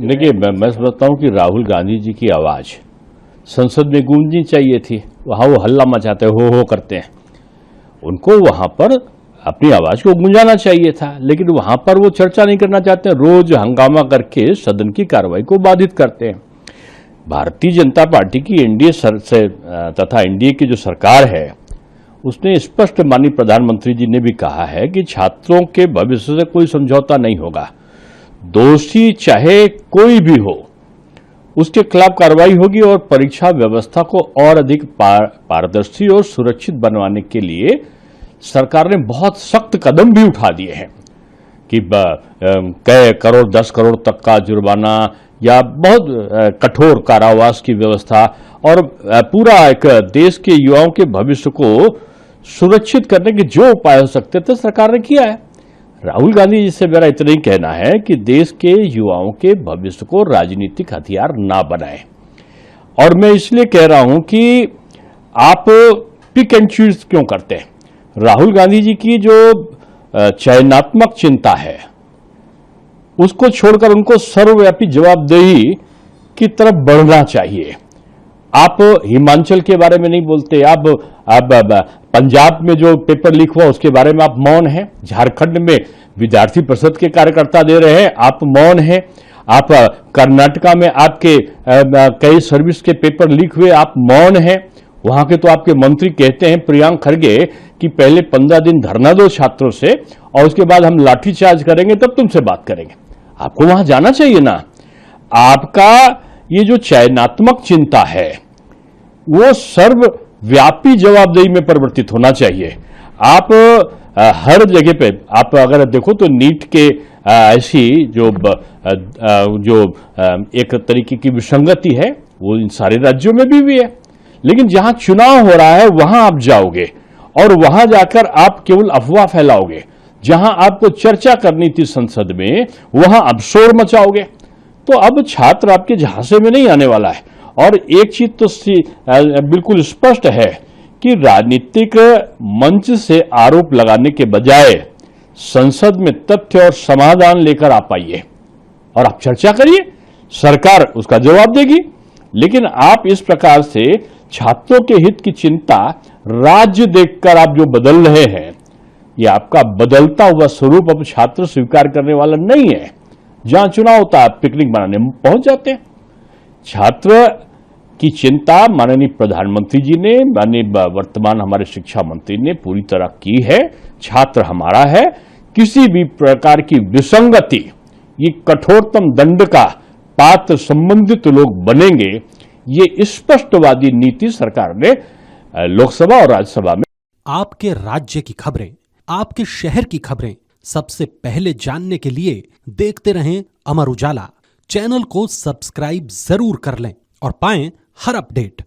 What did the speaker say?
देखिए, मैं समझता हूँ कि राहुल गांधी जी की आवाज संसद में गूंजनी चाहिए थी। वहां वो हल्ला मचाते हो करते हैं, उनको वहां पर अपनी आवाज को गूंजाना चाहिए था, लेकिन वहां पर वो चर्चा नहीं करना चाहते हैं। रोज हंगामा करके सदन की कार्रवाई को बाधित करते हैं। भारतीय जनता पार्टी की एनडीए तथा एनडीए की जो सरकार है, उसने स्पष्ट माननीय प्रधानमंत्री जी ने भी कहा है कि छात्रों के भविष्य से कोई समझौता नहीं होगा। दोषी चाहे कोई भी हो, उसके खिलाफ कार्रवाई होगी और परीक्षा व्यवस्था को और अधिक पारदर्शी और सुरक्षित बनवाने के लिए सरकार ने बहुत सख्त कदम भी उठा दिए हैं कि कई करोड़ 10 करोड़ तक का जुर्माना या बहुत कठोर कारावास की व्यवस्था और पूरा एक देश के युवाओं के भविष्य को सुरक्षित करने के जो उपाय हो सकते थे सरकार ने किया है। राहुल गांधी जी से मेरा इतना ही कहना है कि देश के युवाओं के भविष्य को राजनीतिक हथियार ना बनाएं। और मैं इसलिए कह रहा हूं कि आप पिक एंड चूज क्यों करते हैं। राहुल गांधी जी की जो चयनात्मक चिंता है, उसको छोड़कर उनको सर्वव्यापी जवाबदेही की तरफ बढ़ना चाहिए। आप हिमाचल के बारे में नहीं बोलते, आप पंजाब में जो पेपर लीक हुआ उसके बारे में आप मौन हैं। झारखंड में विद्यार्थी परिषद के कार्यकर्ता दे रहे हैं, आप मौन हैं। आप कर्नाटका में आपके कई सर्विस के पेपर लीक हुए, आप मौन हैं। वहां के तो आपके मंत्री कहते हैं, प्रियांक खड़गे, कि पहले 15 दिन धरना दो छात्रों से और उसके बाद हम लाठीचार्ज करेंगे, तब तुमसे बात करेंगे। आपको वहां जाना चाहिए ना। आपका ये जो चयनात्मक चिंता है वो सर्वव्यापी जवाबदेही में परिवर्तित होना चाहिए। आप हर जगह पे आप अगर देखो तो नीट के ऐसी जो एक तरीके की विसंगति है वो इन सारे राज्यों में भी है। लेकिन जहां चुनाव हो रहा है वहां आप जाओगे और वहां जाकर आप केवल अफवाह फैलाओगे। जहां आपको चर्चा करनी थी संसद में, वहां आप शोर मचाओगे। तो अब छात्र आपके झांसे में नहीं आने वाला है। और एक चीज तो बिल्कुल स्पष्ट है कि राजनीतिक मंच से आरोप लगाने के बजाय संसद में तथ्य और समाधान लेकर आप आइए और आप चर्चा करिए, सरकार उसका जवाब देगी। लेकिन आप इस प्रकार से छात्रों के हित की चिंता राज्य देखकर आप जो बदल रहे हैं, ये आपका बदलता हुआ स्वरूप अब छात्र स्वीकार करने वाला नहीं है। जहां चुनाव होता है आप पिकनिक मनाने पहुंच जाते हैं। छात्र की चिंता माननीय प्रधानमंत्री जी ने, माननीय वर्तमान हमारे शिक्षा मंत्री ने पूरी तरह की है। छात्र हमारा है। किसी भी प्रकार की विसंगति, ये कठोरतम दंड का पात्र संबंधित लोग बनेंगे, ये स्पष्टवादी नीति सरकार ने लोकसभा और राज्यसभा में। आपके राज्य की खबरें, आपके शहर की खबरें सबसे पहले जानने के लिए देखते रहें अमर उजाला। चैनल को सब्सक्राइब जरूर कर लें और पाएं हर अपडेट।